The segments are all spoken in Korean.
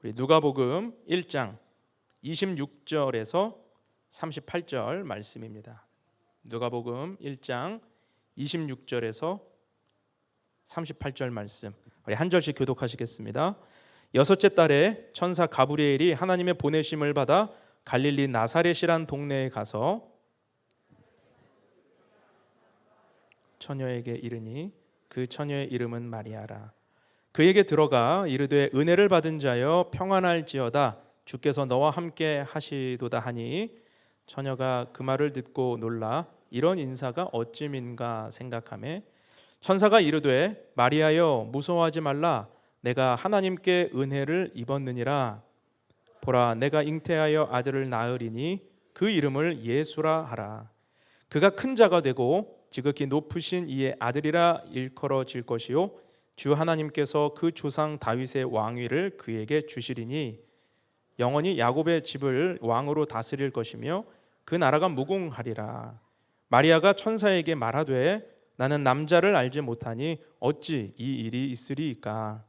우리 누가복음 1장 26절에서 38절 말씀입니다. 누가복음 1장 26절에서 38절 말씀, 우리 한 절씩 교독하시겠습니다. 여섯째 달에 천사 가브리엘이 하나님의 보내심을 받아 갈릴리 나사렛이란 동네에 가서 처녀에게 이르니 그 처녀의 이름은 마리아라. 그에게 들어가 이르되 은혜를 받은 자여 평안할지어다, 주께서 너와 함께 하시도다 하니 처녀가 그 말을 듣고 놀라 이런 인사가 어찌민가 생각하매 천사가 이르되 마리아여 무서워하지 말라, 내가 하나님께 은혜를 입었느니라. 보라, 내가 잉태하여 아들을 낳으리니 그 이름을 예수라 하라. 그가 큰 자가 되고 지극히 높으신 이의 아들이라 일컬어질 것이요 주 하나님께서 그 조상 다윗의 왕위를 그에게 주시리니 영원히 야곱의 집을 왕으로 다스릴 것이며 그 나라가 무궁하리라. 마리아가 천사에게 말하되 나는 남자를 알지 못하니 어찌 이 일이 있으리이까.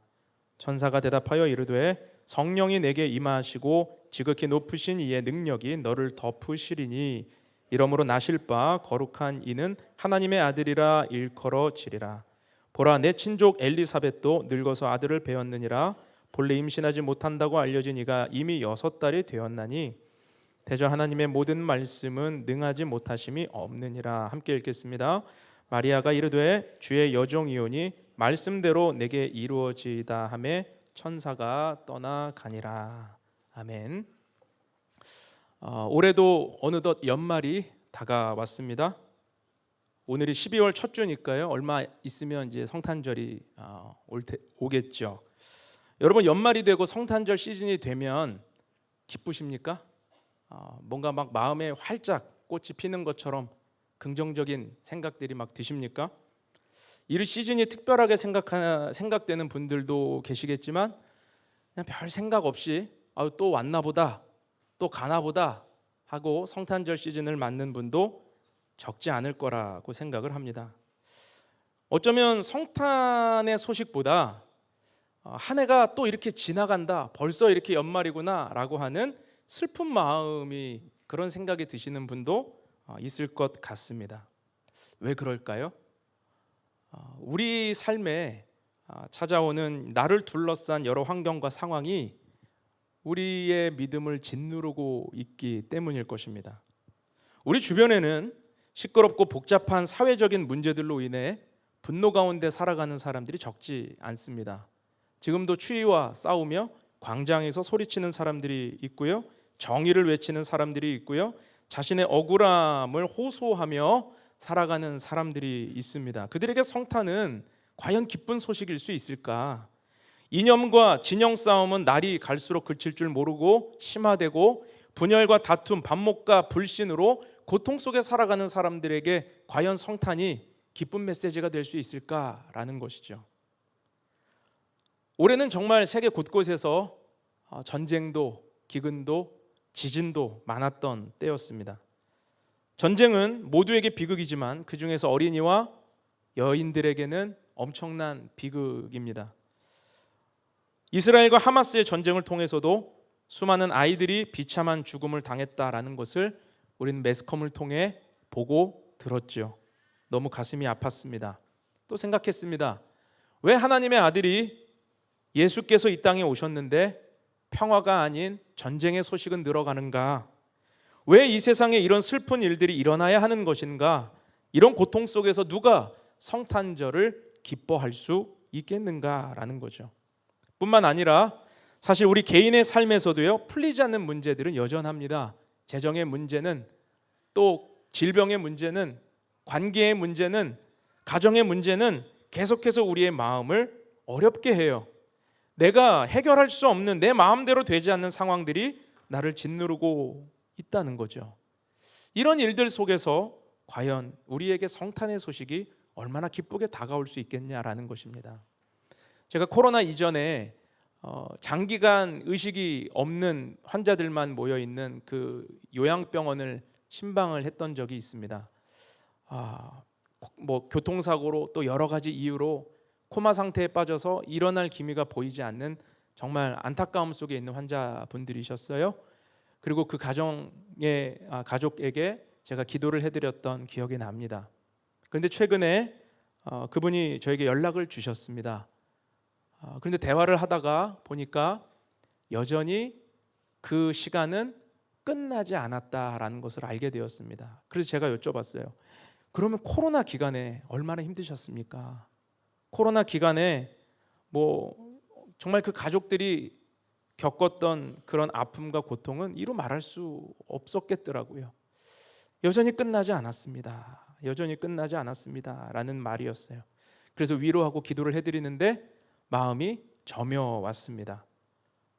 천사가 대답하여 이르되 성령이 내게 임하시고 지극히 높으신 이의 능력이 너를 덮으시리니 이러므로 나실 바 거룩한 이는 하나님의 아들이라 일컬어지리라. 보라, 내 친족 엘리사벳도 늙어서 아들을 배었느니라. 본래 임신하지 못한다고 알려진 이가 이미 6달이 되었나니 대저 하나님의 모든 말씀은 능하지 못하심이 없느니라. 함께 읽겠습니다. 마리아가 이르되 주의 여종이오니 말씀대로 내게 이루어지이다 하매 천사가 떠나가니라. 아멘. 올해도 어느덧 연말이 다가왔습니다. 오늘이 12월 첫 주니까요. 얼마 있으면 이제 성탄절이 오겠죠. 여러분, 연말이 되고 성탄절 시즌이 되면 기쁘십니까? 뭔가 막 마음에 활짝 꽃이 피는 것처럼 긍정적인 생각들이 막 드십니까? 이 시즌이 특별하게 생각되는 분들도 계시겠지만 그냥 별 생각 없이 또 왔나 보다, 또 가나 보다 하고 성탄절 시즌을 맞는 분도 적지 않을 거라고 생각을 합니다. 어쩌면 성탄의 소식보다 한 해가 또 이렇게 지나간다, 벌써 이렇게 연말이구나 라고 하는 슬픈 마음이, 그런 생각이 드시는 분도 있을 것 같습니다. 왜 그럴까요? 우리 삶에 찾아오는 나를 둘러싼 여러 환경과 상황이 우리의 믿음을 짓누르고 있기 때문일 것입니다. 우리 주변에는 시끄럽고 복잡한 사회적인 문제들로 인해 분노 가운데 살아가는 사람들이 적지 않습니다. 지금도 추위와 싸우며 광장에서 소리치는 사람들이 있고요, 정의를 외치는 사람들이 있고요, 자신의 억울함을 호소하며 살아가는 사람들이 있습니다. 그들에게 성탄은 과연 기쁜 소식일 수 있을까? 이념과 진영 싸움은 날이 갈수록 그칠 줄 모르고 심화되고 분열과 다툼, 반목과 불신으로 고통 속에 살아가는 사람들에게 과연 성탄이 기쁜 메시지가 될 수 있을까라는 것이죠. 올해는 정말 세계 곳곳에서 전쟁도 기근도 지진도 많았던 때였습니다. 전쟁은 모두에게 비극이지만 그 중에서 어린이와 여인들에게는 엄청난 비극입니다. 이스라엘과 하마스의 전쟁을 통해서도 수많은 아이들이 비참한 죽음을 당했다라는 것을 우리는 매스컴을 통해 보고 들었죠. 너무 가슴이 아팠습니다. 또 생각했습니다. 왜 하나님의 아들이 예수께서 이 땅에 오셨는데 평화가 아닌 전쟁의 소식은 늘어가는가? 왜 이 세상에 이런 슬픈 일들이 일어나야 하는 것인가? 이런 고통 속에서 누가 성탄절을 기뻐할 수 있겠는가라는 거죠. 뿐만 아니라 사실 우리 개인의 삶에서도요, 풀리지 않는 문제들은 여전합니다. 재정의 문제는, 또 질병의 문제는, 관계의 문제는, 가정의 문제는 계속해서 우리의 마음을 어렵게 해요. 내가 해결할 수 없는, 내 마음대로 되지 않는 상황들이 나를 짓누르고 있다는 거죠. 이런 일들 속에서 과연 우리에게 성탄의 소식이 얼마나 기쁘게 다가올 수 있겠냐라는 것입니다. 제가 코로나 이전에 장기간 의식이 없는 환자들만 모여 있는 그 요양병원을 신방을 했던 적이 있습니다. 교통사고로 또 여러 가지 이유로 코마 상태에 빠져서 일어날 기미가 보이지 않는 정말 안타까움 속에 있는 환자분들이셨어요. 그리고 그 가족에게 제가 기도를 해드렸던 기억이 납니다. 그런데 최근에 그분이 저에게 연락을 주셨습니다. 그런데 대화를 하다가 보니까 여전히 그 시간은 끝나지 않았다라는 것을 알게 되었습니다. 그래서 제가 여쭤봤어요. 그러면 코로나 기간에 얼마나 힘드셨습니까? 코로나 기간에 정말 그 가족들이 겪었던 그런 아픔과 고통은 이루 말할 수 없었겠더라고요. 여전히 끝나지 않았습니다. 여전히 끝나지 않았습니다. 라는 말이었어요. 그래서 위로하고 기도를 해드리는데 마음이 저며왔습니다.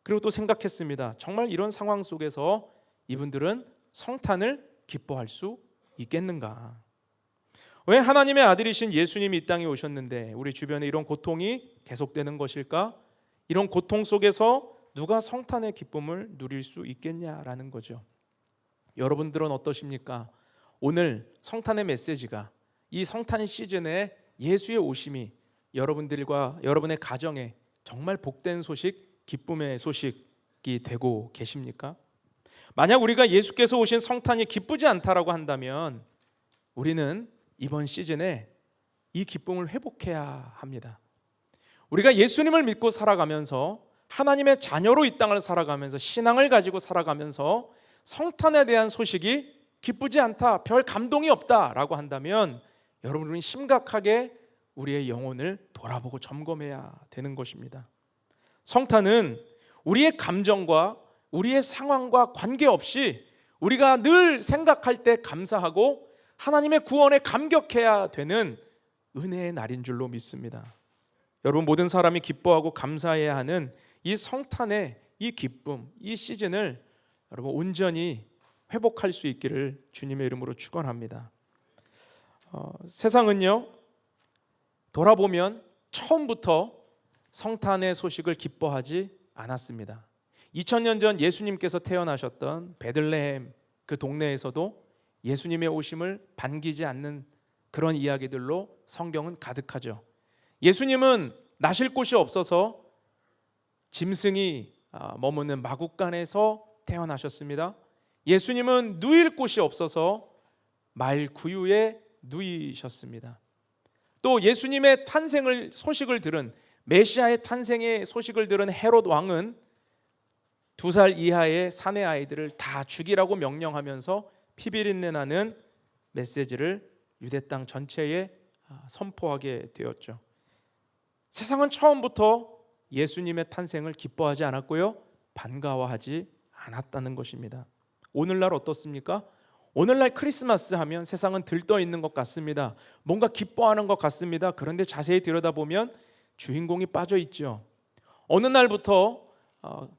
그리고 또 생각했습니다. 정말 이런 상황 속에서 이분들은 성탄을 기뻐할 수 있겠는가? 왜 하나님의 아들이신 예수님이 이 땅에 오셨는데 우리 주변에 이런 고통이 계속되는 것일까? 이런 고통 속에서 누가 성탄의 기쁨을 누릴 수 있겠냐라는 거죠. 여러분들은 어떠십니까? 오늘 성탄의 메시지가 이 성탄 시즌에 예수의 오심이 여러분들과 여러분의 가정에 정말 복된 소식, 기쁨의 소식이 되고 계십니까? 만약 우리가 예수께서 오신 성탄이 기쁘지 않다라고 한다면 우리는 이번 시즌에 이 기쁨을 회복해야 합니다. 우리가 예수님을 믿고 살아가면서 하나님의 자녀로 이 땅을 살아가면서 신앙을 가지고 살아가면서 성탄에 대한 소식이 기쁘지 않다, 별 감동이 없다라고 한다면 여러분은 심각하게 우리의 영혼을 돌아보고 점검해야 되는 것입니다. 성탄은 우리의 감정과 우리의 상황과 관계없이 우리가 늘 생각할 때 감사하고 하나님의 구원에 감격해야 되는 은혜의 날인 줄로 믿습니다. 여러분, 모든 사람이 기뻐하고 감사해야 하는 이 성탄의 이 기쁨, 이 시즌을 여러분 온전히 회복할 수 있기를 주님의 이름으로 축원합니다. 세상은요, 돌아보면 처음부터 성탄의 소식을 기뻐하지 않았습니다. 2000년 전 예수님께서 태어나셨던 베들레헴 그 동네에서도 예수님의 오심을 반기지 않는 그런 이야기들로 성경은 가득하죠. 예수님은 나실 곳이 없어서 짐승이 머무는 마구간에서 태어나셨습니다. 예수님은 누일 곳이 없어서 말 구유에 누이셨습니다. 또 예수님의 탄생을 소식을 들은 메시아의 탄생의 소식을 들은 헤롯 왕은 2살 이하의 사내 아이들을 다 죽이라고 명령하면서 피비린내 나는 메시지를 유대 땅 전체에 선포하게 되었죠. 세상은 처음부터 예수님의 탄생을 기뻐하지 않았고요, 반가워하지 않았다는 것입니다. 오늘날 어떻습니까? 오늘날 크리스마스 하면 세상은 들떠 있는 것 같습니다. 뭔가 기뻐하는 것 같습니다. 그런데 자세히 들여다보면 주인공이 빠져 있죠. 어느 날부터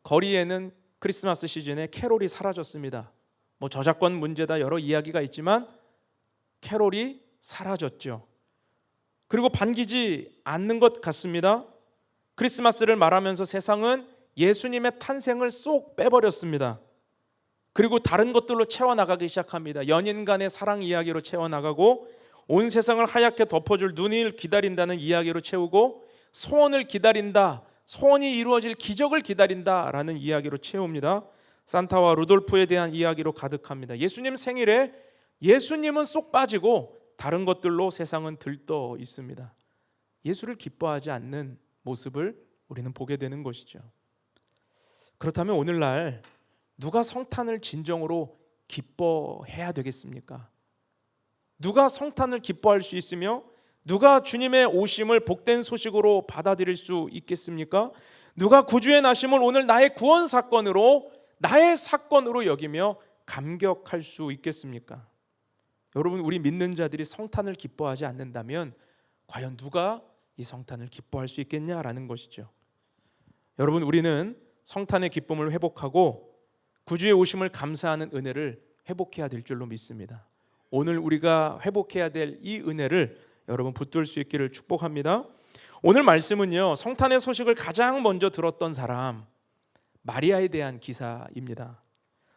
거리에는 크리스마스 시즌에 캐롤이 사라졌습니다. 저작권 문제다 여러 이야기가 있지만 캐롤이 사라졌죠. 그리고 반기지 않는 것 같습니다. 크리스마스를 말하면서 세상은 예수님의 탄생을 쏙 빼버렸습니다. 그리고 다른 것들로 채워나가기 시작합니다. 연인 간의 사랑 이야기로 채워나가고 온 세상을 하얗게 덮어줄 눈을 기다린다는 이야기로 채우고 소원을 기다린다, 소원이 이루어질 기적을 기다린다라는 이야기로 채웁니다. 산타와 루돌프에 대한 이야기로 가득합니다. 예수님 생일에 예수님은 쏙 빠지고 다른 것들로 세상은 들떠 있습니다. 예수를 기뻐하지 않는 모습을 우리는 보게 되는 것이죠. 그렇다면 오늘날 누가 성탄을 진정으로 기뻐해야 되겠습니까? 누가 성탄을 기뻐할 수 있으며 누가 주님의 오심을 복된 소식으로 받아들일 수 있겠습니까? 누가 구주의 나심을 오늘 나의 구원 사건으로, 나의 사건으로 여기며 감격할 수 있겠습니까? 여러분, 우리 믿는 자들이 성탄을 기뻐하지 않는다면 과연 누가 이 성탄을 기뻐할 수 있겠냐라는 것이죠. 여러분, 우리는 성탄의 기쁨을 회복하고 구주의 오심을 감사하는 은혜를 회복해야 될 줄로 믿습니다. 오늘 우리가 회복해야 될 이 은혜를 여러분 붙들 수 있기를 축복합니다. 오늘 말씀은요, 성탄의 소식을 가장 먼저 들었던 사람 마리아에 대한 기사입니다.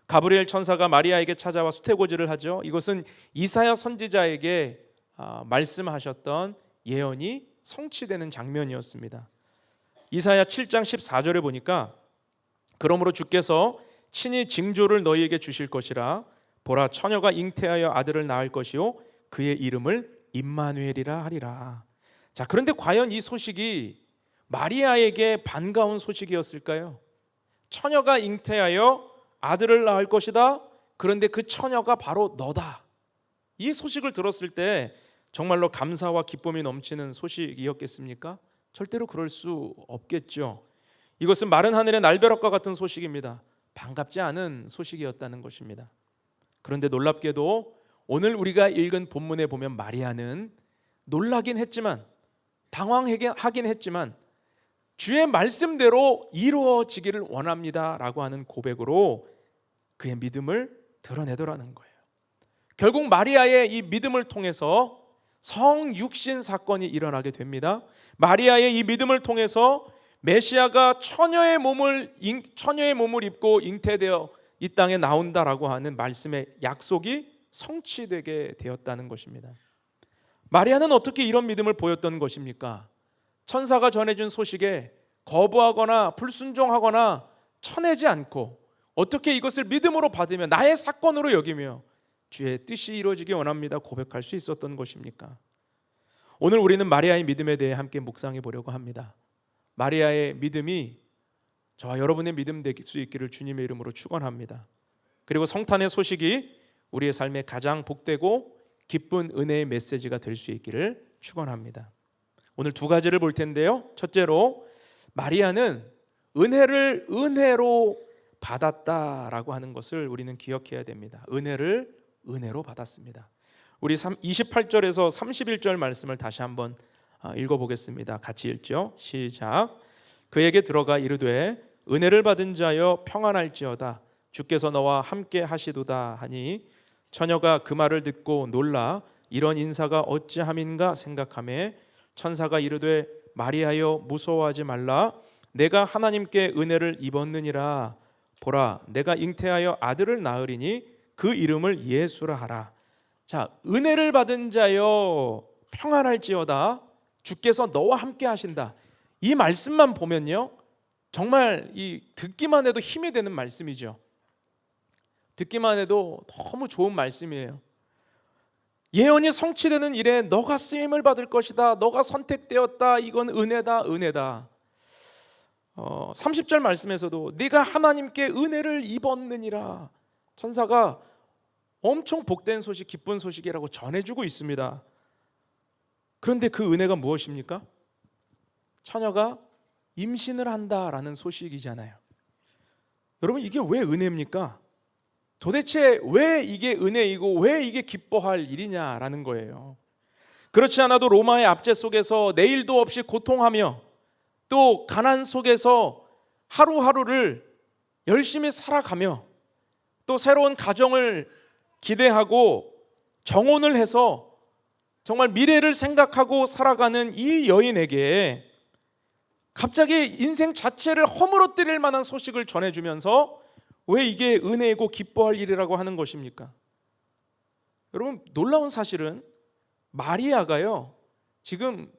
가브리엘 천사가 마리아에게 찾아와 수태고지를 하죠. 이것은 이사야 선지자에게 말씀하셨던 예언이 성취되는 장면이었습니다. 이사야 7장 14절에 보니까 그러므로 주께서 친히 징조를 너희에게 주실 것이라. 보라, 처녀가 잉태하여 아들을 낳을 것이요 그의 이름을 임마누엘이라 하리라. 자, 그런데 과연 이 소식이 마리아에게 반가운 소식이었을까요? 처녀가 잉태하여 아들을 낳을 것이다. 그런데 그 처녀가 바로 너다. 이 소식을 들었을 때 정말로 감사와 기쁨이 넘치는 소식이었겠습니까? 절대로 그럴 수 없겠죠. 이것은 마른 하늘의 날벼락과 같은 소식입니다. 반갑지 않은 소식이었다는 것입니다. 그런데 놀랍게도 오늘 우리가 읽은 본문에 보면 마리아는 놀라긴 했지만, 당황하긴 했지만 주의 말씀대로 이루어지기를 원합니다 라고 하는 고백으로 그의 믿음을 드러내더라는 거예요. 결국 마리아의 이 믿음을 통해서 성육신 사건이 일어나게 됩니다. 마리아의 이 믿음을 통해서 메시아가 처녀의 몸을 입고 잉태되어 이 땅에 나온다라고 하는 말씀의 약속이 성취되게 되었다는 것입니다. 마리아는 어떻게 이런 믿음을 보였던 것입니까? 천사가 전해준 소식에 거부하거나 불순종하거나 쳐내지 않고 어떻게 이것을 믿음으로 받으며 나의 사건으로 여기며 주의 뜻이 이루어지기 원합니다 고백할 수 있었던 것입니까? 오늘 우리는 마리아의 믿음에 대해 함께 묵상해 보려고 합니다. 마리아의 믿음이 저와 여러분의 믿음 될 수 있기를 주님의 이름으로 축원합니다. 그리고 성탄의 소식이 우리의 삶에 가장 복되고 기쁜 은혜의 메시지가 될 수 있기를 축원합니다. 오늘 두 가지를 볼 텐데요. 첫째로 마리아는 은혜를 은혜로 받았다라고 하는 것을 우리는 기억해야 됩니다. 은혜를 은혜로 받았습니다. 우리 28절에서 31절 말씀을 다시 한번 읽어보겠습니다. 같이 읽죠. 시작. 그에게 들어가 이르되 은혜를 받은 자여 평안할지어다. 주께서 너와 함께 하시도다 하니 처녀가 그 말을 듣고 놀라 이런 인사가 어찌함인가 생각하매 천사가 이르되 마리아여 무서워하지 말라. 내가 하나님께 은혜를 입었느니라. 보라, 내가 잉태하여 아들을 낳으리니 그 이름을 예수라 하라. 자, 은혜를 받은 자여 평안할지어다. 주께서 너와 함께 하신다. 이 말씀만 보면요, 정말 이 듣기만 해도 힘이 되는 말씀이죠. 듣기만 해도 너무 좋은 말씀이에요. 예언이 성취되는 일에 너가 쓰임을 받을 것이다. 너가 선택되었다. 이건 은혜다, 은혜다. 30절 말씀에서도 네가 하나님께 은혜를 입었느니라. 천사가 엄청 복된 소식, 기쁜 소식이라고 전해주고 있습니다. 그런데 그 은혜가 무엇입니까? 처녀가 임신을 한다라는 소식이잖아요. 여러분, 이게 왜 은혜입니까? 도대체 왜 이게 은혜이고 왜 이게 기뻐할 일이냐라는 거예요. 그렇지 않아도 로마의 압제 속에서 내일도 없이 고통하며 또 가난 속에서 하루하루를 열심히 살아가며 또 새로운 가정을 기대하고 정혼을 해서 정말 미래를 생각하고 살아가는 이 여인에게 갑자기 인생 자체를 허물어뜨릴 만한 소식을 전해주면서 왜 이게 은혜이고 기뻐할 일이라고 하는 것입니까? 여러분, 놀라운 사실은 마리아가요, 지금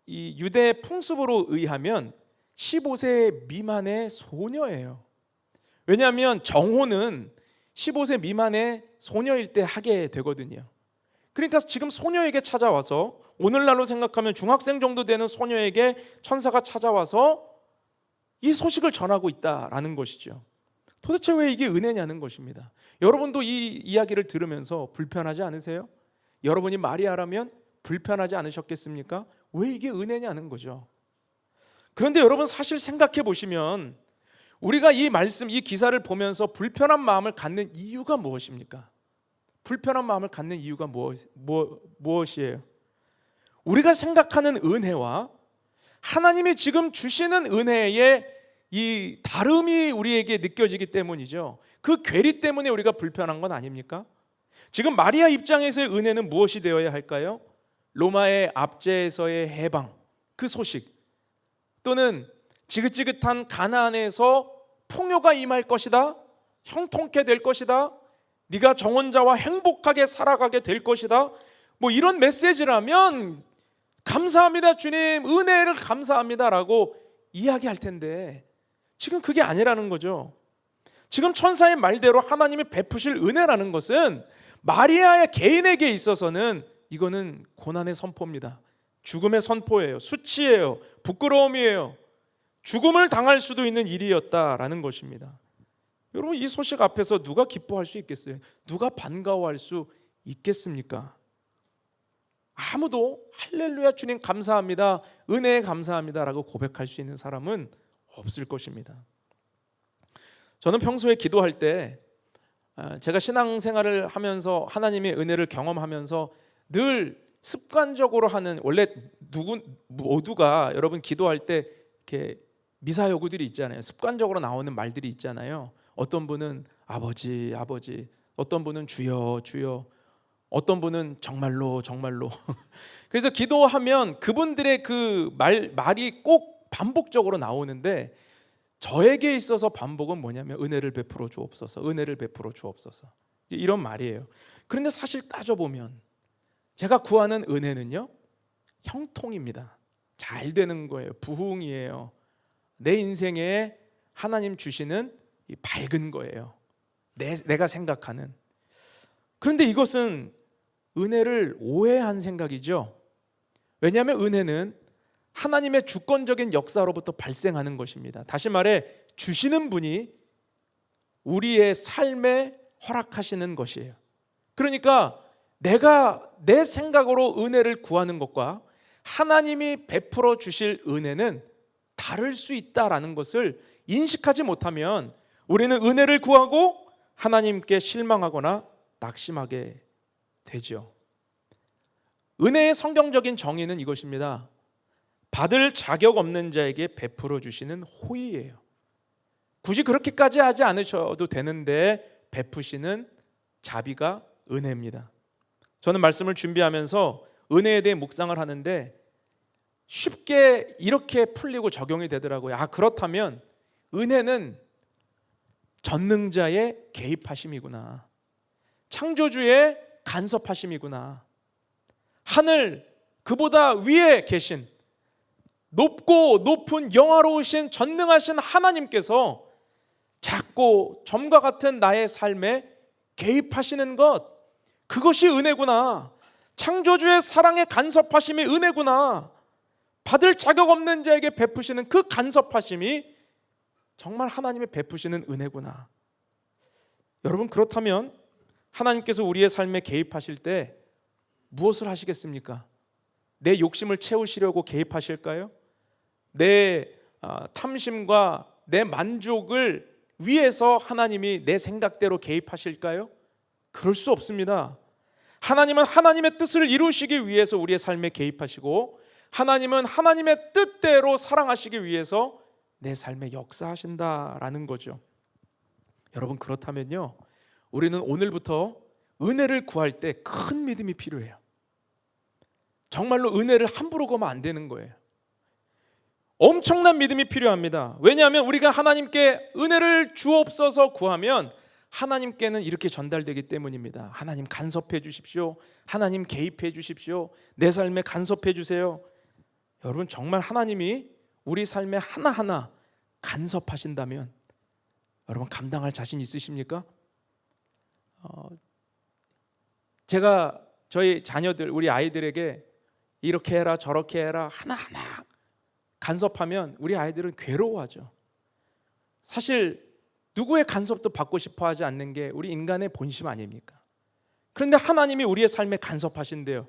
이 유대 풍습으로 의하면 15세 미만의 소녀예요. 왜냐하면 정혼은 15세 미만의 소녀일 때 하게 되거든요. 그러니까 지금 소녀에게 찾아와서, 오늘날로 생각하면 중학생 정도 되는 소녀에게 천사가 찾아와서 이 소식을 전하고 있다라는 것이죠. 도대체 왜 이게 은혜냐는 것입니다. 여러분도 이 이야기를 들으면서 불편하지 않으세요? 여러분이 마리아라면 불편하지 않으셨겠습니까? 왜 이게 은혜냐는 거죠. 그런데 여러분, 사실 생각해 보시면 우리가 이 말씀, 이 기사를 보면서 불편한 마음을 갖는 이유가 무엇입니까? 불편한 마음을 갖는 이유가 무엇이에요? 우리가 생각하는 은혜와 하나님이 지금 주시는 은혜의 이 다름이 우리에게 느껴지기 때문이죠. 그 괴리 때문에 우리가 불편한 건 아닙니까? 지금 마리아 입장에서의 은혜는 무엇이 되어야 할까요? 로마의 압제에서의 해방, 그 소식, 또는 지긋지긋한 가나안에서 풍요가 임할 것이다, 형통케 될 것이다, 네가 정혼자와 행복하게 살아가게 될 것이다, 뭐 이런 메시지라면 감사합니다 주님, 은혜를 감사합니다라고 이야기할 텐데 지금 그게 아니라는 거죠. 지금 천사의 말대로 하나님이 베푸실 은혜라는 것은 마리아의 개인에게 있어서는 이거는 고난의 선포입니다. 죽음의 선포예요. 수치예요. 부끄러움이에요. 죽음을 당할 수도 있는 일이었다라는 것입니다. 여러분, 이 소식 앞에서 누가 기뻐할 수 있겠어요? 누가 반가워할 수 있겠습니까? 아무도 할렐루야 주님 감사합니다, 은혜에 감사합니다라고 고백할 수 있는 사람은 없을 것입니다. 저는 평소에 기도할 때 제가 신앙생활을 하면서 하나님의 은혜를 경험하면서 늘 습관적으로 하는, 원래 모두가 여러분 기도할 때 이렇게 미사여구들이 있잖아요. 습관적으로 나오는 말들이 있잖아요. 어떤 분은 아버지 아버지, 어떤 분은 주여 주여, 어떤 분은 정말로 정말로. 그래서 기도하면 그분들의 그 말이 꼭 반복적으로 나오는데, 저에게 있어서 반복은 뭐냐면 은혜를 베풀어 주옵소서, 은혜를 베풀어 주옵소서, 이런 말이에요. 그런데 사실 따져보면 제가 구하는 은혜는요, 형통입니다. 잘 되는 거예요. 부흥이에요. 내 인생에 하나님 주시는 이 밝은 거예요. 내가 생각하는. 그런데 이것은 은혜를 오해한 생각이죠. 왜냐하면 은혜는 하나님의 주권적인 역사로부터 발생하는 것입니다. 다시 말해 주시는 분이 우리의 삶에 허락하시는 것이에요. 그러니까 내가 내 생각으로 은혜를 구하는 것과 하나님이 베풀어 주실 은혜는 다를 수 있다라는 것을 인식하지 못하면 우리는 은혜를 구하고 하나님께 실망하거나 낙심하게 되죠. 은혜의 성경적인 정의는 이것입니다. 받을 자격 없는 자에게 베풀어 주시는 호의예요. 굳이 그렇게까지 하지 않으셔도 되는데 베푸시는 자비가 은혜입니다. 저는 말씀을 준비하면서 은혜에 대해 묵상을 하는데 쉽게 이렇게 풀리고 적용이 되더라고요. 그렇다면 은혜는 전능자의 개입하심이구나, 창조주의 간섭하심이구나, 하늘 그보다 위에 계신 높고 높은 영화로우신 전능하신 하나님께서 작고 점과 같은 나의 삶에 개입하시는 것, 그것이 은혜구나. 창조주의 사랑의 간섭하심이 은혜구나. 받을 자격 없는 자에게 베푸시는 그 간섭하심이 정말 하나님의 베푸시는 은혜구나. 여러분, 그렇다면 하나님께서 우리의 삶에 개입하실 때 무엇을 하시겠습니까? 내 욕심을 채우시려고 개입하실까요? 내 탐심과 내 만족을 위해서 하나님이 내 생각대로 개입하실까요? 그럴 수 없습니다. 하나님은 하나님의 뜻을 이루시기 위해서 우리의 삶에 개입하시고, 하나님은 하나님의 뜻대로 사랑하시기 위해서 내 삶에 역사하신다라는 거죠. 여러분, 그렇다면요, 우리는 오늘부터 은혜를 구할 때 큰 믿음이 필요해요. 정말로 은혜를 함부로 구하면 안 되는 거예요. 엄청난 믿음이 필요합니다. 왜냐하면 우리가 하나님께 은혜를 주옵소서 구하면 하나님께는 이렇게 전달되기 때문입니다. 하나님 간섭해 주십시오. 하나님 개입해 주십시오. 내 삶에 간섭해 주세요. 여러분, 정말 하나님이 우리 삶에 하나하나 간섭하신다면 여러분 감당할 자신 있으십니까? 제가 저희 자녀들, 우리 아이들에게 이렇게 해라 저렇게 해라 하나하나 간섭하면 우리 아이들은 괴로워하죠. 사실 누구의 간섭도 받고 싶어 하지 않는 게 우리 인간의 본심 아닙니까? 그런데 하나님이 우리의 삶에 간섭하신대요.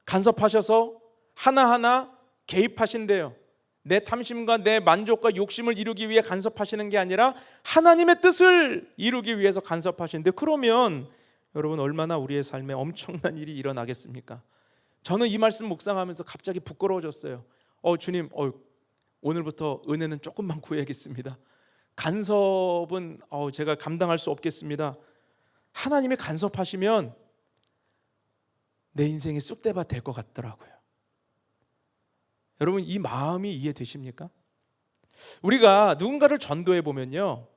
간섭하셔서 하나하나 개입하신대요. 내 탐심과 내 만족과 욕심을 이루기 위해 간섭하시는 게 아니라 하나님의 뜻을 이루기 위해서 간섭하시는데, 그러면 여러분 얼마나 우리의 삶에 엄청난 일이 일어나겠습니까? 저는 이 말씀 묵상하면서 갑자기 부끄러워졌어요. 주님, 오늘부터 은혜는 조금만 구해야겠습니다. 간섭은 제가 감당할 수 없겠습니다. 하나님이 간섭하시면 내 인생이 쑥대밭 될 것 같더라고요. 여러분, 이 마음이 이해되십니까? 우리가 누군가를 전도해 보면요,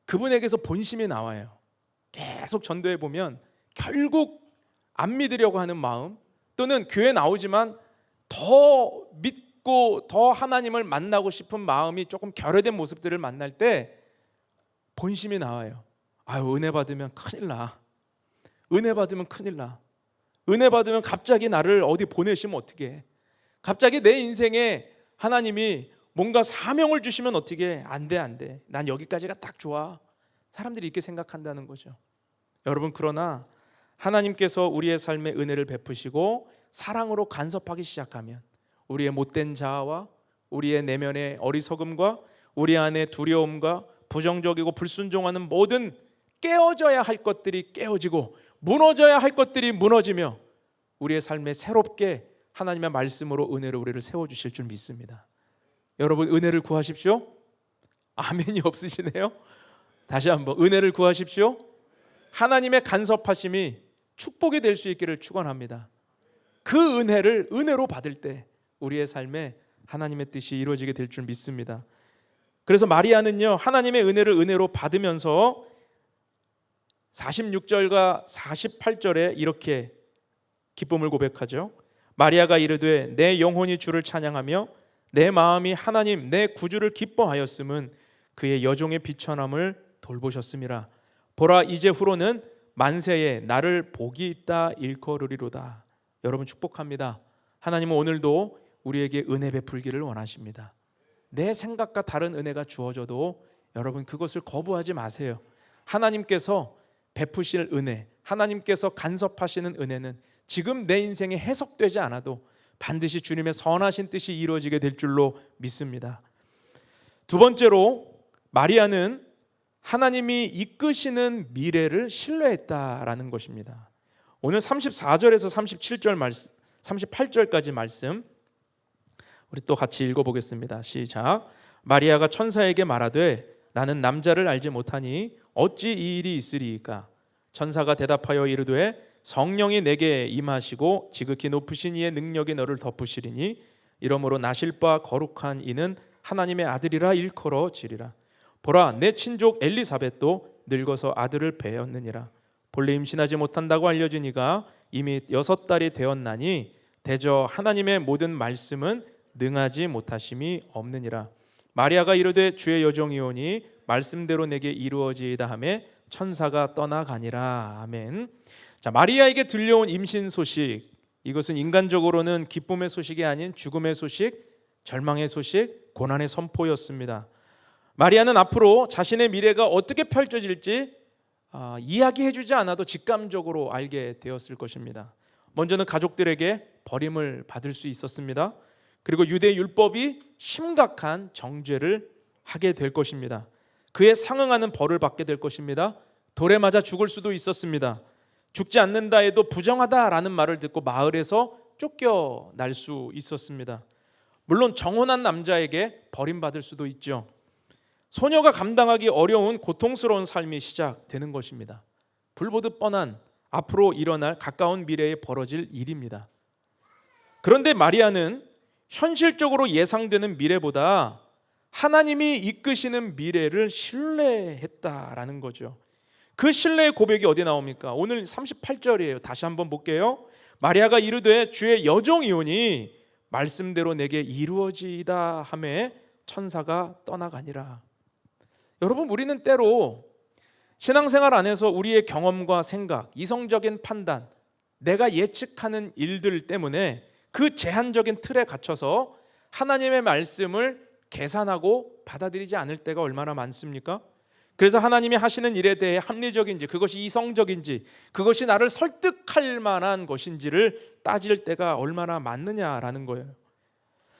그분에게서 본심이 나와요. 계속 전도해 보면 결국 안 믿으려고 하는 마음, 또는 교회 나오지만 더 믿고 더 하나님을 만나고 싶은 마음이 조금 결여된 모습들을 만날 때 본심이 나와요. 아유, 은혜 받으면 큰일 나. 은혜 받으면 큰일 나. 은혜 받으면 갑자기 나를 어디 보내시면 어떡해. 갑자기 내 인생에 하나님이 뭔가 사명을 주시면 어떻게 안 돼, 안 돼. 난 여기까지가 딱 좋아. 사람들이 이렇게 생각한다는 거죠. 여러분, 그러나 하나님께서 우리의 삶에 은혜를 베푸시고 사랑으로 간섭하기 시작하면 우리의 못된 자아와 우리의 내면의 어리석음과 우리 안의 두려움과 부정적이고 불순종하는 모든 깨어져야 할 것들이 깨어지고 무너져야 할 것들이 무너지며 우리의 삶에 새롭게 하나님의 말씀으로 은혜로 우리를 세워주실 줄 믿습니다. 여러분, 은혜를 구하십시오. 아멘이 없으시네요. 다시 한번 은혜를 구하십시오. 하나님의 간섭하심이 축복이 될 수 있기를 축원합니다. 그 은혜를 은혜로 받을 때 우리의 삶에 하나님의 뜻이 이루어지게 될 줄 믿습니다. 그래서 마리아는요, 하나님의 은혜를 은혜로 받으면서 46절과 48절에 이렇게 기쁨을 고백하죠. 마리아가 이르되 내 영혼이 주를 찬양하며 내 마음이 하나님 내 구주를 기뻐하였음은 그의 여종의 비천함을 돌보셨음이라. 보라, 이제 후로는 만세에 나를 복이 있다 일컬으리로다. 여러분, 축복합니다. 하나님은 오늘도 우리에게 은혜 베풀기를 원하십니다. 내 생각과 다른 은혜가 주어져도 여러분, 그것을 거부하지 마세요. 하나님께서 베푸실 은혜, 하나님께서 간섭하시는 은혜는 지금 내 인생에 해석되지 않아도 반드시 주님의 선하신 뜻이 이루어지게 될 줄로 믿습니다. 두 번째로, 마리아는 하나님이 이끄시는 미래를 신뢰했다라는 것입니다. 오늘 34절에서 38절까지 말씀 우리 또 같이 읽어보겠습니다. 시작. 마리아가 천사에게 말하되 나는 남자를 알지 못하니 어찌 이 일이 있으리이까? 천사가 대답하여 이르되 성령이 내게 임하시고 지극히 높으신 이의 능력이 너를 덮으시리니 이러므로 나실 바 거룩한 이는 하나님의 아들이라 일컬어지리라. 보라, 내 친족 엘리사벳도 늙어서 아들을 배었느니라. 본래 임신하지 못한다고 알려진 이가 이미 6달이 되었나니 대저 하나님의 모든 말씀은 능하지 못하심이 없느니라. 마리아가 이르되 주의 여종이오니 말씀대로 내게 이루어지이다 하며 천사가 떠나가니라. 아멘. 자, 마리아에게 들려온 임신 소식, 이것은 인간적으로는 기쁨의 소식이 아닌 죽음의 소식, 절망의 소식, 고난의 선포였습니다. 마리아는 앞으로 자신의 미래가 어떻게 펼쳐질지 이야기해주지 않아도 직감적으로 알게 되었을 것입니다. 먼저는 가족들에게 버림을 받을 수 있었습니다. 그리고 유대 율법이 심각한 정죄를 하게 될 것입니다. 그에 상응하는 벌을 받게 될 것입니다. 돌에 맞아 죽을 수도 있었습니다. 죽지 않는다 해도 부정하다라는 말을 듣고 마을에서 쫓겨날 수 있었습니다. 물론 정혼한 남자에게 버림받을 수도 있죠. 소녀가 감당하기 어려운 고통스러운 삶이 시작되는 것입니다. 불보듯 뻔한 앞으로 일어날 가까운 미래에 벌어질 일입니다. 그런데 마리아는 현실적으로 예상되는 미래보다 하나님이 이끄시는 미래를 신뢰했다라는 거죠. 그 신뢰의 고백이 어디 나옵니까? 오늘 38절이에요. 다시 한번 볼게요. 마리아가 이르되 주의 여종이오니 말씀대로 내게 이루어지이다 하매 천사가 떠나가니라. 여러분, 우리는 때로 신앙생활 안에서 우리의 경험과 생각, 이성적인 판단, 내가 예측하는 일들 때문에 그 제한적인 틀에 갇혀서 하나님의 말씀을 계산하고 받아들이지 않을 때가 얼마나 많습니까? 그래서 하나님이 하시는 일에 대해 합리적인지, 그것이 이성적인지, 그것이 나를 설득할 만한 것인지를 따질 때가 얼마나 많느냐라는 거예요.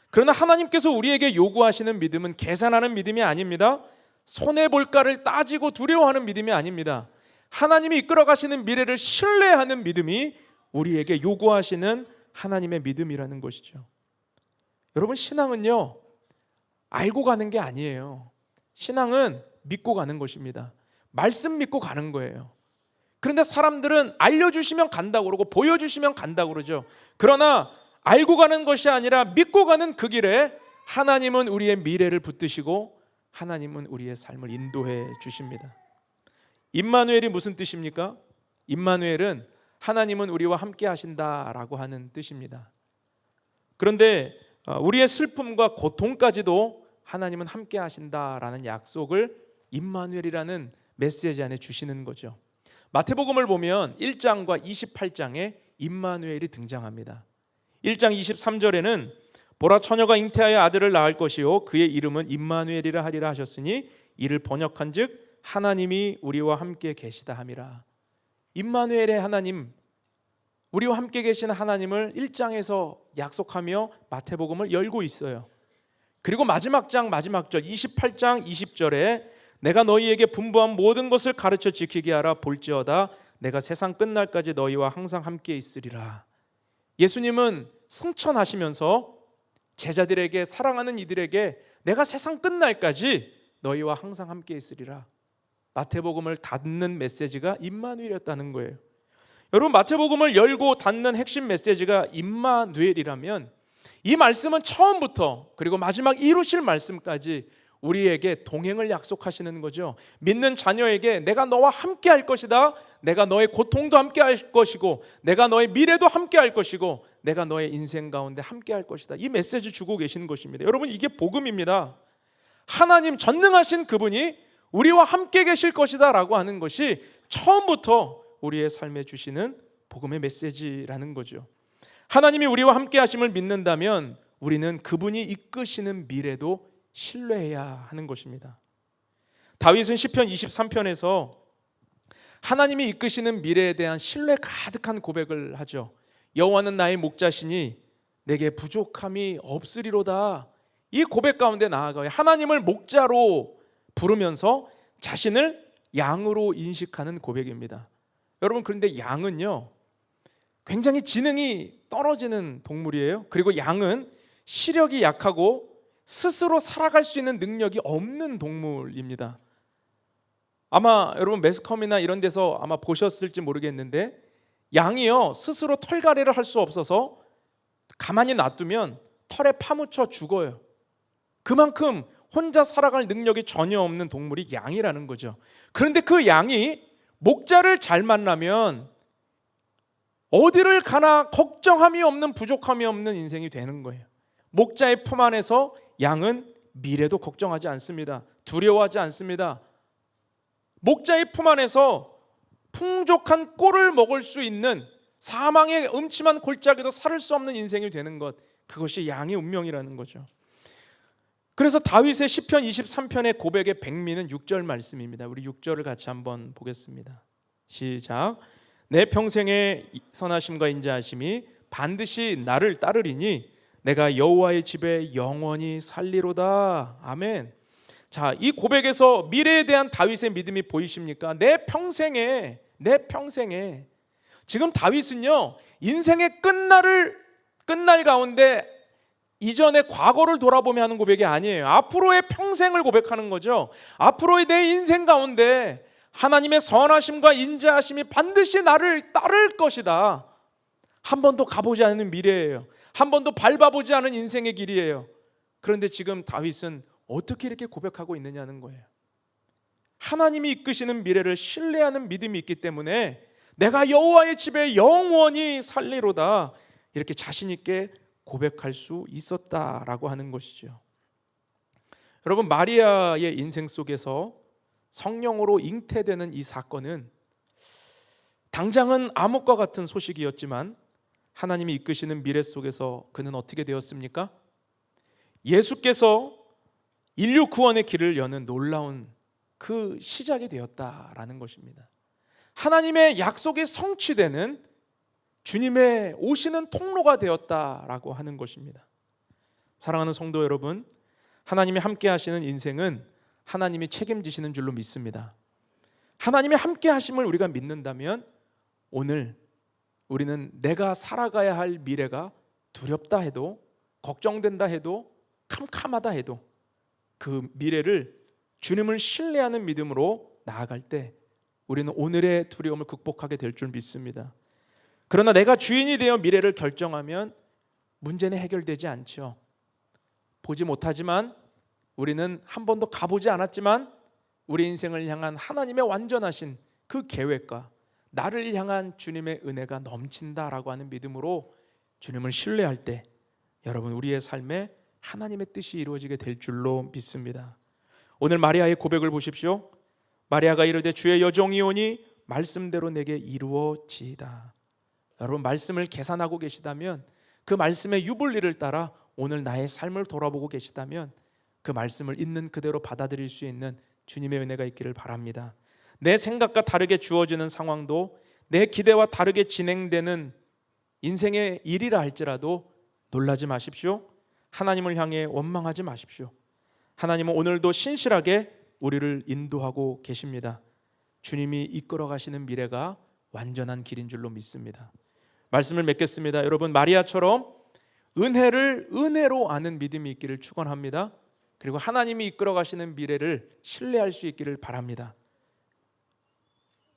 그러나 하나님께서 우리에게 요구하시는 믿음은 계산하는 믿음이 아닙니다. 손해볼까를 따지고 두려워하는 믿음이 아닙니다. 하나님이 이끌어가시는 미래를 신뢰하는 믿음이 우리에게 요구하시는 하나님의 믿음이라는 것이죠. 여러분, 신앙은요, 알고 가는 게 아니에요. 신앙은 믿고 가는 것입니다. 말씀 믿고 가는 거예요. 그런데 사람들은 알려주시면 간다고 그러고 보여주시면 간다고 그러죠. 그러나 알고 가는 것이 아니라 믿고 가는 그 길에 하나님은 우리의 미래를 붙드시고 하나님은 우리의 삶을 인도해 주십니다. 임마누엘이 무슨 뜻입니까? 임마누엘은 하나님은 우리와 함께 하신다라고 하는 뜻입니다. 그런데 우리의 슬픔과 고통까지도 하나님은 함께 하신다라는 약속을 임마누엘이라는 메시지 안에 주시는 거죠. 마태복음을 보면 1장과 28장에 임마누엘이 등장합니다. 1장 23절에는 보라 처녀가 잉태하여 아들을 낳을 것이요 그의 이름은 임마누엘이라 하리라 하셨으니 이를 번역한즉 하나님이 우리와 함께 계시다 함이라. 임마누엘의 하나님, 우리와 함께 계신 하나님을 1장에서 약속하며 마태복음을 열고 있어요. 그리고 마지막 장 마지막 절 28장 20절에 내가 너희에게 분부한 모든 것을 가르쳐 지키게 하라. 볼지어다 내가 세상 끝날까지 너희와 항상 함께 있으리라. 예수님은 승천하시면서 제자들에게, 사랑하는 이들에게 내가 세상 끝날까지 너희와 항상 함께 있으리라. 마태복음을 닫는 메시지가 임마누엘이었다는 거예요. 여러분, 마태복음을 열고 닫는 핵심 메시지가 임마누엘이라면 이 말씀은 처음부터 그리고 마지막 이루실 말씀까지 우리에게 동행을 약속하시는 거죠. 믿는 자녀에게 내가 너와 함께 할 것이다. 내가 너의 고통도 함께 할 것이고 내가 너의 미래도 함께 할 것이고 내가 너의 인생 가운데 함께 할 것이다. 이 메시지 주고 계시는 것입니다. 여러분, 이게 복음입니다. 하나님 전능하신 그분이 우리와 함께 계실 것이다 라고 하는 것이 처음부터 우리의 삶에 주시는 복음의 메시지라는 거죠. 하나님이 우리와 함께 하심을 믿는다면 우리는 그분이 이끄시는 미래도 신뢰해야 하는 것입니다. 다윗은 시편 23편에서 하나님이 이끄시는 미래에 대한 신뢰 가득한 고백을 하죠. 여호와는 나의 목자시니 내게 부족함이 없으리로다. 이 고백 가운데 나아가요. 하나님을 목자로 부르면서 자신을 양으로 인식하는 고백입니다. 여러분, 그런데 양은요 굉장히 지능이 떨어지는 동물이에요. 그리고 양은 시력이 약하고 스스로 살아갈 수 있는 능력이 없는 동물입니다. 아마 여러분 매스컴이나 이런 데서 아마 보셨을지 모르겠는데 양이요 스스로 털갈이를 할 수 없어서 가만히 놔두면 털에 파묻혀 죽어요. 그만큼 혼자 살아갈 능력이 전혀 없는 동물이 양이라는 거죠. 그런데 그 양이 목자를 잘 만나면 어디를 가나 걱정함이 없는, 부족함이 없는 인생이 되는 거예요. 목자의 품 안에서 양은 미래도 걱정하지 않습니다. 두려워하지 않습니다. 목자의 품 안에서 풍족한 꼴을 먹을 수 있는, 사망의 음침한 골짜기도 살을 수 없는 인생이 되는 것, 그것이 양의 운명이라는 거죠. 그래서 다윗의 시편 23편의 고백의 백미는 6절 말씀입니다. 우리 6절을 같이 한번 보겠습니다. 시작. 내 평생의 선하심과 인자하심이 반드시 나를 따르리니 내가 여호와의 집에 영원히 살리로다. 아멘. 자, 이 고백에서 미래에 대한 다윗의 믿음이 보이십니까? 내 평생에 지금 다윗은요 인생의 끝날 가운데 이전의 과거를 돌아보며 하는 고백이 아니에요. 앞으로의 평생을 고백하는 거죠. 앞으로의 내 인생 가운데 하나님의 선하심과 인자하심이 반드시 나를 따를 것이다. 한 번도 가보지 않은 미래예요. 한 번도 밟아보지 않은 인생의 길이에요. 그런데 지금 다윗은 어떻게 이렇게 고백하고 있느냐는 거예요. 하나님이 이끄시는 미래를 신뢰하는 믿음이 있기 때문에 내가 여호와의 집에 영원히 살리로다, 이렇게 자신 있게 고백할 수 있었다라고 하는 것이죠. 여러분, 마리아의 인생 속에서 성령으로 잉태되는 이 사건은 당장은 암흑과 같은 소식이었지만 하나님이 이끄시는 미래 속에서 그는 어떻게 되었습니까? 예수께서 인류 구원의 길을 여는 놀라운 그 시작이 되었다라는 것입니다. 하나님의 약속이 성취되는 주님의 오시는 통로가 되었다라고 하는 것입니다. 사랑하는 성도 여러분, 하나님이 함께 하시는 인생은 하나님이 책임지시는 줄로 믿습니다. 하나님이 함께 하심을 우리가 믿는다면 오늘 우리는 내가 살아가야 할 미래가 두렵다 해도, 걱정된다 해도, 캄캄하다 해도 그 미래를 주님을 신뢰하는 믿음으로 나아갈 때 우리는 오늘의 두려움을 극복하게 될 줄 믿습니다. 그러나 내가 주인이 되어 미래를 결정하면 문제는 해결되지 않죠. 보지 못하지만, 우리는 한 번도 가보지 않았지만 우리 인생을 향한 하나님의 완전하신 그 계획과 나를 향한 주님의 은혜가 넘친다라고 하는 믿음으로 주님을 신뢰할 때 여러분, 우리의 삶에 하나님의 뜻이 이루어지게 될 줄로 믿습니다. 오늘 마리아의 고백을 보십시오. 마리아가 이르되 주의 여종이오니 말씀대로 내게 이루어지이다. 여러분, 말씀을 계산하고 계시다면, 그 말씀의 유불리를 따라 오늘 나의 삶을 돌아보고 계시다면 그 말씀을 있는 그대로 받아들일 수 있는 주님의 은혜가 있기를 바랍니다. 내 생각과 다르게 주어지는 상황도, 내 기대와 다르게 진행되는 인생의 일이라 할지라도 놀라지 마십시오. 하나님을 향해 원망하지 마십시오. 하나님은 오늘도 신실하게 우리를 인도하고 계십니다. 주님이 이끌어 가시는 미래가 완전한 길인 줄로 믿습니다. 말씀을 맺겠습니다. 여러분, 마리아처럼 은혜를 은혜로 아는 믿음이 있기를 축원합니다. 그리고 하나님이 이끌어 가시는 미래를 신뢰할 수 있기를 바랍니다.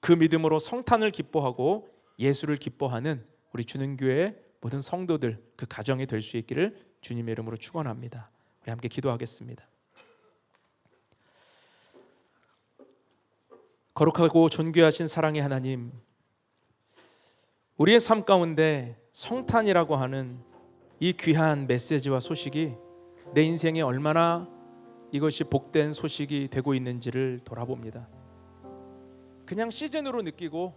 그 믿음으로 성탄을 기뻐하고 예수를 기뻐하는 우리 주는교회 모든 성도들, 그 가정이 될 수 있기를 주님의 이름으로 축원합니다. 우리 함께 기도하겠습니다. 거룩하고 존귀하신 사랑의 하나님, 우리의 삶 가운데 성탄이라고 하는 이 귀한 메시지와 소식이 내 인생에 얼마나 이것이 복된 소식이 되고 있는지를 돌아봅니다. 그냥 시즌으로 느끼고,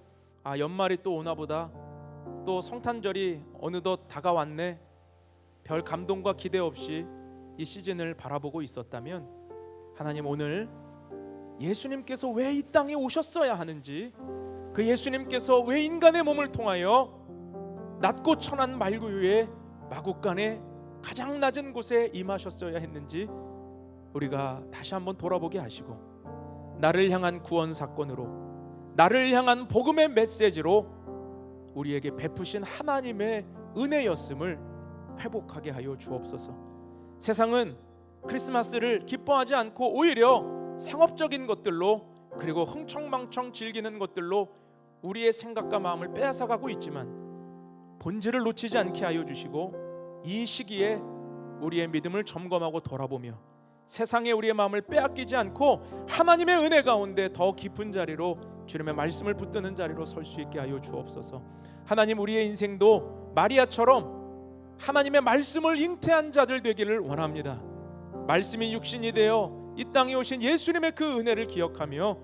연말이 또 오나보다, 또 성탄절이 어느덧 다가왔네, 별 감동과 기대 없이 이 시즌을 바라보고 있었다면, 하나님, 오늘 예수님께서 왜 이 땅에 오셨어야 하는지, 그 예수님께서 왜 인간의 몸을 통하여 낮고 천한 말구유의 마국간에 가장 낮은 곳에 임하셨어야 했는지 우리가 다시 한번 돌아보게 하시고, 나를 향한 구원 사건으로, 나를 향한 복음의 메시지로 우리에게 베푸신 하나님의 은혜였음을 회복하게 하여 주옵소서. 세상은 크리스마스를 기뻐하지 않고 오히려 상업적인 것들로, 그리고 흥청망청 즐기는 것들로 우리의 생각과 마음을 빼앗아가고 있지만, 본질을 놓치지 않게 하여 주시고, 이 시기에 우리의 믿음을 점검하고 돌아보며 세상에 우리의 마음을 빼앗기지 않고 하나님의 은혜 가운데 더 깊은 자리로, 주님의 말씀을 붙드는 자리로 설 수 있게 하여 주옵소서. 하나님, 우리의 인생도 마리아처럼 하나님의 말씀을 잉태한 자들 되기를 원합니다. 말씀이 육신이 되어 이 땅에 오신 예수님의 그 은혜를 기억하며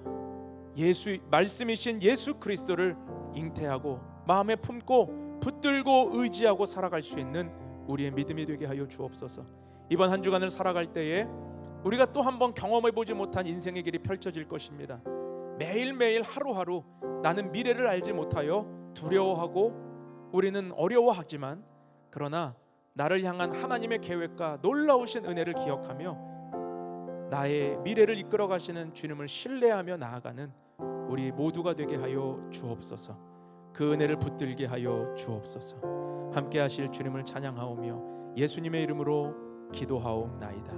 말씀이신 예수 그리스도를 잉태하고 마음에 품고 붙들고 의지하고 살아갈 수 있는 우리의 믿음이 되게 하여 주옵소서. 이번 한 주간을 살아갈 때에 우리가 또 한 번 경험해보지 못한 인생의 길이 펼쳐질 것입니다. 매일매일 하루하루 나는 미래를 알지 못하여 두려워하고 우리는 어려워하지만, 그러나 나를 향한 하나님의 계획과 놀라우신 은혜를 기억하며 나의 미래를 이끌어 가시는 주님을 신뢰하며 나아가는 우리 모두가 되게 하여 주옵소서. 그 은혜를 붙들게 하여 주옵소서. 함께 하실 주님을 찬양하오며 예수님의 이름으로 기도하옵나이다.